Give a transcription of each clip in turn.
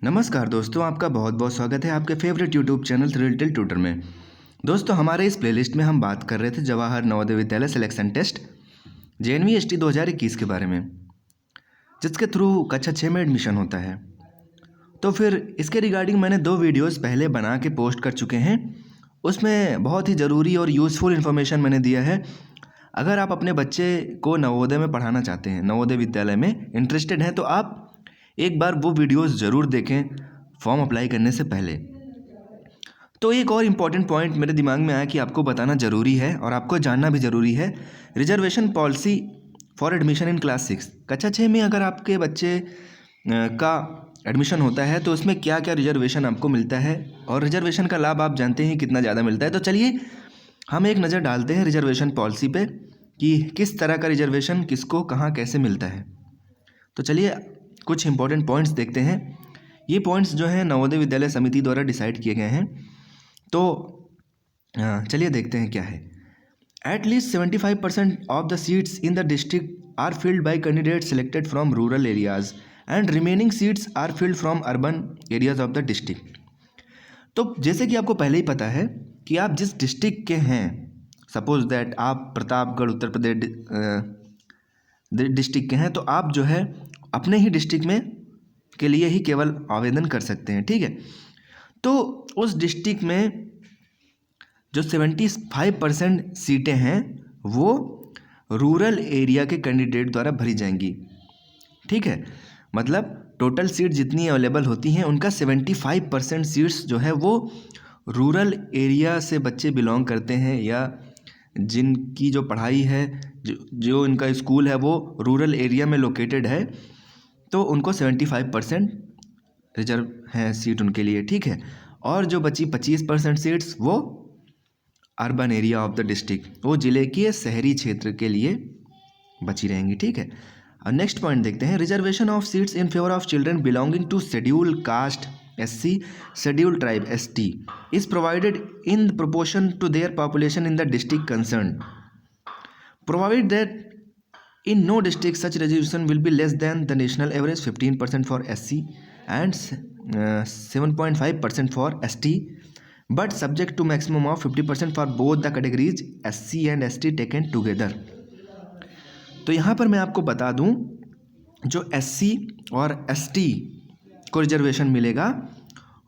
नमस्कार दोस्तों, आपका बहुत बहुत स्वागत है आपके favourite YouTube channel thrill tutor में। दोस्तों, हमारे इस प्लेलिस्ट में हम बात कर रहे थे Jawahar Navodaya Vidyalaya selection test JNV ST 2021 के बारे में, जिसके थ्रू कक्षा 6 में एडमिशन होता है। तो फिर इसके रिगार्डिंग मैंने 2 वीडियोस पहले बना के पोस्ट कर चुके हैं। उसमें बहुत ही ज़रूरी और यूज़फुल इन्फॉर्मेशन मैंने दिया है। अगर आप अपने बच्चे को नवोदय में पढ़ाना चाहते हैं, नवोदय विद्यालय में इंटरेस्टेड हैं, तो आप एक बार वो वीडियोस ज़रूर देखें फॉर्म अप्लाई करने से पहले। तो एक और इम्पॉर्टेंट पॉइंट मेरे दिमाग में आया कि आपको बताना ज़रूरी है और आपको जानना भी ज़रूरी है। Reservation policy for admission in class 6 कक्षा 6 में अगर आपके बच्चे का एडमिशन होता है तो उसमें क्या क्या रिजर्वेशन आपको मिलता है और रिजर्वेशन का लाभ आप जानते हैं कितना ज़्यादा मिलता है। तो चलिए हम एक नज़र डालते हैं रिजर्वेशन पॉलिसी पे कि किस तरह का रिजर्वेशन किसको कहाँ कैसे मिलता है। तो चलिए कुछ इंपॉर्टेंट पॉइंट्स देखते हैं। ये पॉइंट्स जो हैं नवोदय विद्यालय समिति द्वारा डिसाइड किए गए हैं। तो चलिए देखते हैं क्या है। At least 75% of the seats in the district are filled by candidate selected from rural areas and remaining seats are filled from urban areas of the district. तो जैसे कि आपको पहले ही पता है कि आप जिस डिस्ट्रिक्ट के हैं, सपोज दैट आप प्रतापगढ़ उत्तर प्रदेश डिस्ट्रिक्ट के हैं, तो आप जो है अपने ही डिस्ट्रिक्ट में के लिए ही केवल आवेदन कर सकते हैं। ठीक है, तो उस डिस्ट्रिक्ट में जो 75% सीटें हैं वो रूरल एरिया के कैंडिडेट द्वारा भरी जाएंगी। ठीक है, मतलब टोटल सीट जितनी अवेलेबल होती हैं उनका 75% सीट्स जो है वो रूरल एरिया से बच्चे बिलोंग करते हैं या जिनकी जो पढ़ाई है, जो इनका स्कूल है वो रूरल एरिया में लोकेटेड है, तो उनको 75% रिजर्व है सीट उनके लिए। ठीक है, और जो बची 25% सीट्स वो urban area of the district, वो ज़िले के शहरी क्षेत्र के लिए बची रहेंगी। ठीक है, और नेक्स्ट पॉइंट देखते हैं। Reservation of seats in favour of children belonging to schedule caste SC, schedule tribe ST is provided in proportion to their population in the district concerned, provided that in no district such reservation will be less than the national average 15% for SC and 7.5% for ST, but subject to maximum of 50% for both the categories SC and ST taken together। तो यहाँ पर मैं आपको बता दूँ, जो SC और ST को रिजर्वेशन मिलेगा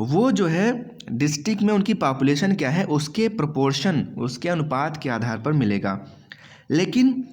वो जो है डिस्ट्रिक्ट में उनकी पॉपुलेशन क्या है उसके प्रोपोर्शन, उसके अनुपात के आधार पर मिलेगा। लेकिन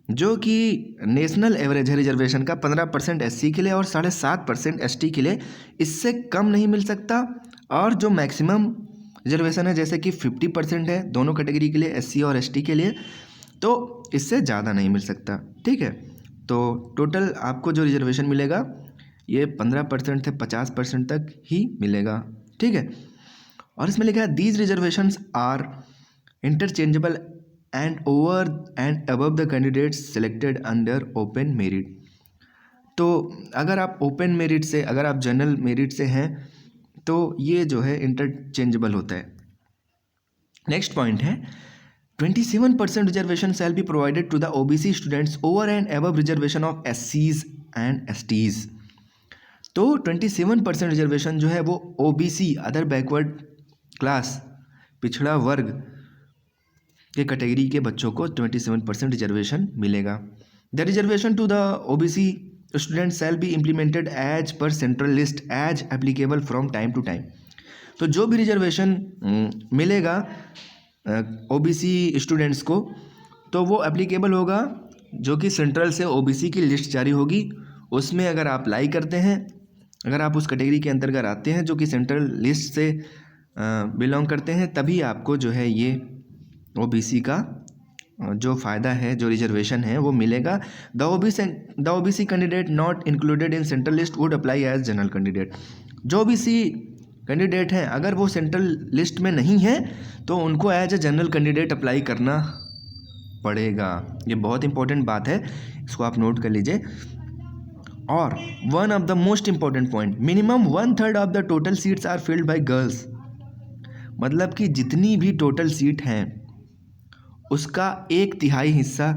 जो कि नेशनल एवरेज है रिजर्वेशन का 15% SC के लिए और 7.5% ST के लिए, इससे कम नहीं मिल सकता। और जो मैक्सिमम रिजर्वेशन है जैसे कि 50% है दोनों कैटेगरी के लिए, SC और ST के लिए, तो इससे ज़्यादा नहीं मिल सकता। ठीक है, तो टोटल आपको जो रिजर्वेशन मिलेगा ये 15% से 50% तक ही मिलेगा। ठीक है, और इसमें लिखा है these reservations are interchangeable and over and above the candidates selected under open merit. तो अगर आप ओपन मेरिट से, अगर आप जनरल मेरिट से हैं तो ये जो है इंटरचेंजेबल होता है। नेक्स्ट पॉइंट है 27% reservation shall be provided to the OBC students over and above reservation of SCs and STs। तो 27% रिजर्वेशन जो है वो OBC अदर बैकवर्ड क्लास, पिछड़ा वर्ग के कैटेगरी के बच्चों को 27% रिजर्वेशन मिलेगा। The reservation to the OBC student shall be implemented as per central list as applicable from time to time. तो जो भी रिजर्वेशन मिलेगा OBC स्टूडेंट्स को, तो वो एप्लीकेबल होगा जो कि सेंट्रल से OBC की लिस्ट जारी होगी, उसमें अगर आप अप्लाई करते हैं, अगर आप उस कैटेगरी के अंतर्गत आते हैं जो कि सेंट्रल लिस्ट से बिलोंग करते हैं, तभी आपको जो है ये OBC का जो फ़ायदा है, जो रिजर्वेशन है वो मिलेगा। The OBC candidate not included in central list would apply as general candidate. जो OBC कैंडिडेट हैं अगर वो सेंट्रल लिस्ट में नहीं है तो उनको as a general candidate apply करना पड़ेगा। ये बहुत इंपॉर्टेंट बात है, इसको आप नोट कर लीजिए। और one of the most important point, minimum 1/3 of the total seats are filled by girls. मतलब कि जितनी भी टोटल सीट हैं उसका 1/3 हिस्सा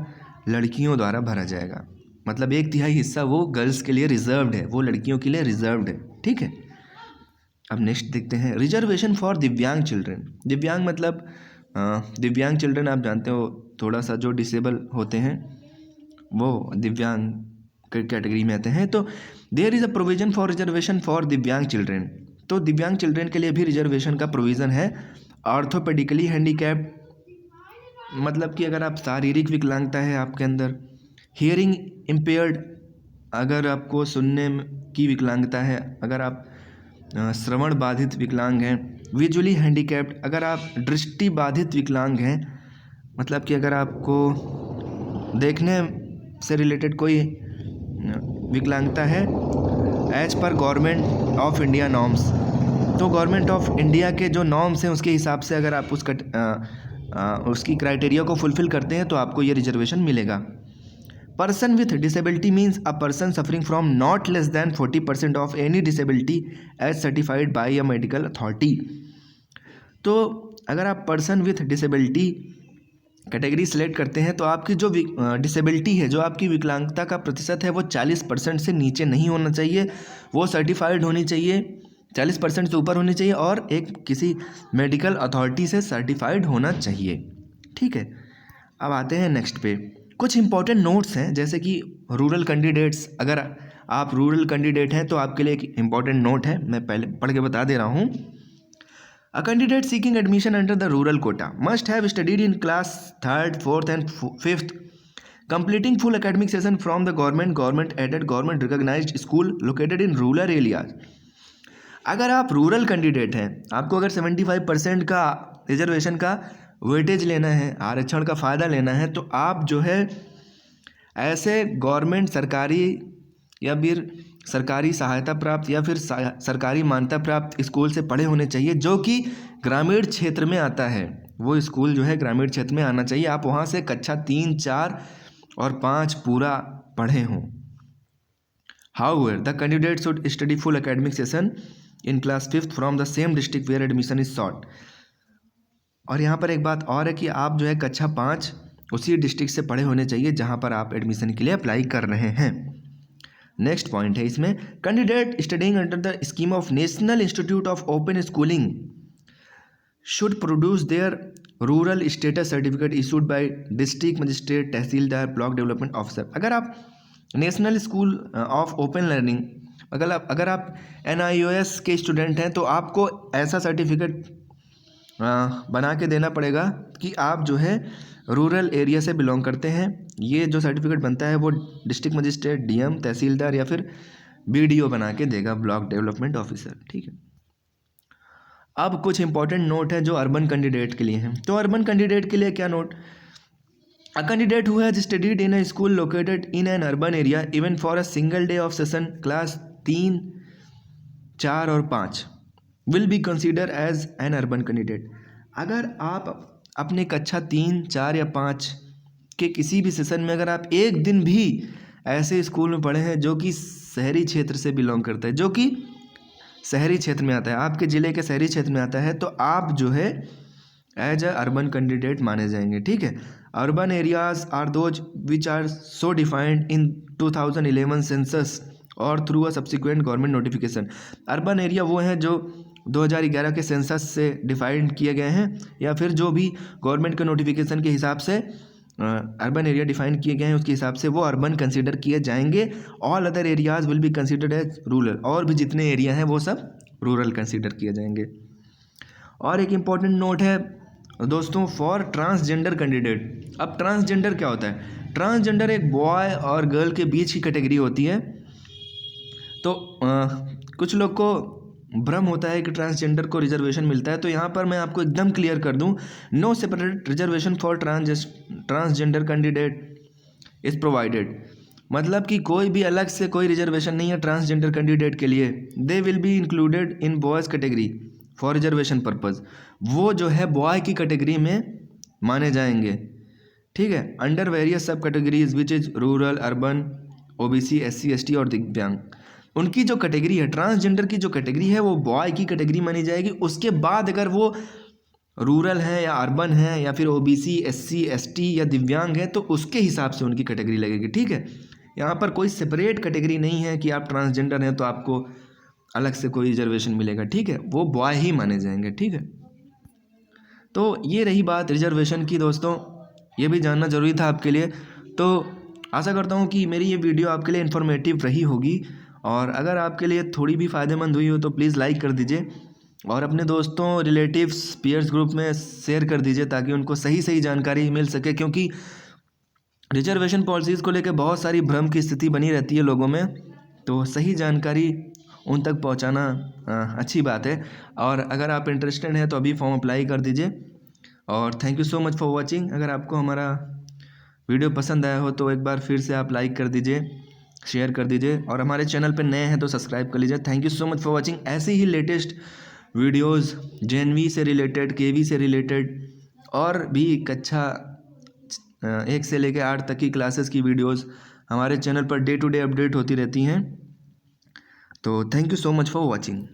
लड़कियों द्वारा भरा जाएगा। मतलब 1/3 हिस्सा वो गर्ल्स के लिए रिजर्व्ड है, वो लड़कियों के लिए रिजर्व्ड है। ठीक है, अब नेक्स्ट देखते हैं रिजर्वेशन फॉर दिव्यांग चिल्ड्रन। दिव्यांग मतलब दिव्यांग चिल्ड्रन आप जानते हो थोड़ा सा जो डिसेबल होते हैं वो दिव्यांग कैटेगरी में आते हैं। तो there is a provision for reservation for divyang children. तो दिव्यांग चिल्ड्रन के लिए भी रिजर्वेशन का प्रोविज़न है। ऑर्थोपेडिकली हैंडीकैप्ड मतलब कि अगर आप शारीरिक विकलांगता है आपके अंदर, हियरिंग इम्पेयर्ड अगर आपको सुनने की विकलांगता है, अगर आप श्रवण बाधित विकलांग हैं, विजुअली हैंडीकैप्ड अगर आप दृष्टि बाधित विकलांग हैं, मतलब कि अगर आपको देखने से रिलेटेड कोई विकलांगता है as per government of India norms. तो गवर्नमेंट ऑफ इंडिया के जो नॉर्म्स हैं उसके हिसाब से अगर आप उसकी क्राइटेरिया को फुलफ़िल करते हैं तो आपको ये रिजर्वेशन मिलेगा। Person with disability means a person suffering from not less than 40% of any disability as certified by a medical authority. तो अगर आप person with disability category select करते हैं तो आपकी जो डिसेबिलिटी है, जो आपकी विकलांगता का प्रतिशत है वो 40% से नीचे नहीं होना चाहिए, वो सर्टिफाइड होनी चाहिए, 40% से ऊपर होनी चाहिए और एक किसी मेडिकल अथॉरिटी से सर्टिफाइड होना चाहिए। ठीक है, अब आते हैं नेक्स्ट पे। कुछ इंपॉर्टेंट नोट्स हैं जैसे कि रूरल कैंडिडेट्स, अगर आप रूरल कैंडिडेट हैं तो आपके लिए एक इम्पॉर्टेंट नोट है, मैं पहले पढ़ के बता दे रहा हूँ। A candidate seeking admission under the rural quota must have studied in class 3rd, 4th and 5th, completing full academic session from the government aided, government recognized school located in rural areas। अगर आप rural candidate हैं, आपको अगर 75% का reservation का weightage लेना है, आरक्षण का फ़ायदा लेना है, तो आप जो है ऐसे गवर्नमेंट सरकारी या फिर सरकारी सहायता प्राप्त या फिर सरकारी मान्यता प्राप्त स्कूल से पढ़े होने चाहिए जो कि ग्रामीण क्षेत्र में आता है। वो स्कूल जो है ग्रामीण क्षेत्र में आना चाहिए, आप वहाँ से कक्षा 3, 4 और 5 पूरा पढ़े हों। However, the candidate should study full academic session in class 5th from the same district where admission is sought। और यहाँ पर एक बात और है कि आप जो है कक्षा 5 उसी डिस्ट्रिक्ट से पढ़े होने चाहिए जहाँ पर आप एडमिशन के लिए अप्लाई कर रहे हैं। नेक्स्ट पॉइंट है इसमें, candidate studying under the scheme of national institute of open schooling should produce their rural status certificate issued by district magistrate, tehsildar, block development officer. अगर आप national school of open learning अगर आप NIOS के student हैं तो आपको ऐसा certificate बना के देना पड़ेगा कि आप जो है रूरल एरिया से बिलोंग करते हैं। ये जो सर्टिफिकेट बनता है वो डिस्ट्रिक्ट मजिस्ट्रेट, DM, तहसीलदार या फिर BDO बना के देगा, ब्लॉक डेवलपमेंट ऑफिसर। ठीक है, अब कुछ इंपॉर्टेंट नोट है जो अर्बन कैंडिडेट के लिए हैं। तो अर्बन कैंडिडेट के लिए क्या note, a candidate who has studied in a school located in an urban area even for a single day of session class 3, 4 और 5 will be consider as an urban candidate. अगर आप अपने कक्षा 3, 4 या 5 के किसी भी सेशन में अगर आप एक दिन भी ऐसे स्कूल में पढ़े हैं जो कि शहरी क्षेत्र से बिलोंग करता है, जो कि शहरी क्षेत्र में आता है, आपके ज़िले के शहरी क्षेत्र में आता है, तो आप जो है एज अ अर्बन कैंडिडेट माने जाएंगे। ठीक है, urban areas are those which are so defined in 2011 census और through a subsequent government notification. Urban area वो हैं जो 2011 के सेंसस से डिफाइंड किए गए हैं या फिर जो भी गवर्नमेंट के नोटिफिकेशन के हिसाब से अर्बन एरिया डिफाइन किए गए हैं उसके हिसाब से वो अर्बन कंसीडर किए जाएंगे। All other areas will be considered as rural, और भी जितने एरिया हैं वो सब रूरल कंसीडर किए जाएंगे। और एक इम्पॉर्टेंट नोट है दोस्तों फॉर ट्रांसजेंडर कैंडिडेट। अब ट्रांसजेंडर क्या होता है, ट्रांसजेंडर एक बॉय और गर्ल के बीच की कैटेगरी होती है। तो कुछ लोग को भ्रम होता है कि ट्रांसजेंडर को रिजर्वेशन मिलता है, तो यहाँ पर मैं आपको एकदम क्लियर कर दूँ, no separate reservation for transgender candidate is provided. मतलब कि कोई भी अलग से कोई रिजर्वेशन नहीं है ट्रांसजेंडर कैंडिडेट के लिए। They will be included in boys category for reservation purpose. वो जो है बॉय की कैटेगरी में माने जाएंगे। ठीक है, अंडर वेरियस सब categories which is rural, urban, OBC, SC, ST और दिव्यांग। उनकी जो कैटेगरी है, ट्रांसजेंडर की जो कैटेगरी है वो बॉय की कैटेगरी मानी जाएगी। उसके बाद अगर वो रूरल है या अर्बन है या फिर OBC, SC, ST या दिव्यांग है तो उसके हिसाब से उनकी कैटेगरी लगेगी। ठीक है, यहाँ पर कोई सेपरेट कैटेगरी नहीं है कि आप ट्रांसजेंडर हैं तो आपको अलग से कोई रिजर्वेशन मिलेगा, ठीक है, वो बॉय ही माने जाएंगे, ठीक है। तो ये रही बात रिजर्वेशन की दोस्तों, ये भी जानना ज़रूरी था आपके लिए। तो आशा करता हूँ कि मेरी ये वीडियो आपके लिए इन्फॉर्मेटिव रही होगी, और अगर आपके लिए थोड़ी भी फ़ायदेमंद हुई हो तो प्लीज़ लाइक कर दीजिए और अपने दोस्तों, रिलेटिव्स, पीयर्स ग्रुप में शेयर कर दीजिए ताकि उनको सही सही जानकारी मिल सके, क्योंकि रिजर्वेशन पॉलिसीज़ को लेकर बहुत सारी भ्रम की स्थिति बनी रहती है लोगों में। तो सही जानकारी उन तक पहुंचाना अच्छी बात है। और अगर आप इंटरेस्टेड हैं तो अभी फॉर्म अप्लाई कर दीजिए। और thank you so much for watching. अगर आपको हमारा वीडियो पसंद आया हो तो एक बार फिर से आप लाइक कर दीजिए, शेयर कर दीजिए, और हमारे चैनल पर नए हैं तो सब्सक्राइब कर लीजिए। Thank you so much for watching. ऐसे ही लेटेस्ट वीडियोज़ जेएनवी से रिलेटेड, केवी से रिलेटेड, और भी कक्षा 1 से लेकर 8 तक की क्लासेस की वीडियोस हमारे channel per day to day update होती रहती हैं। तो thank you so much for watching.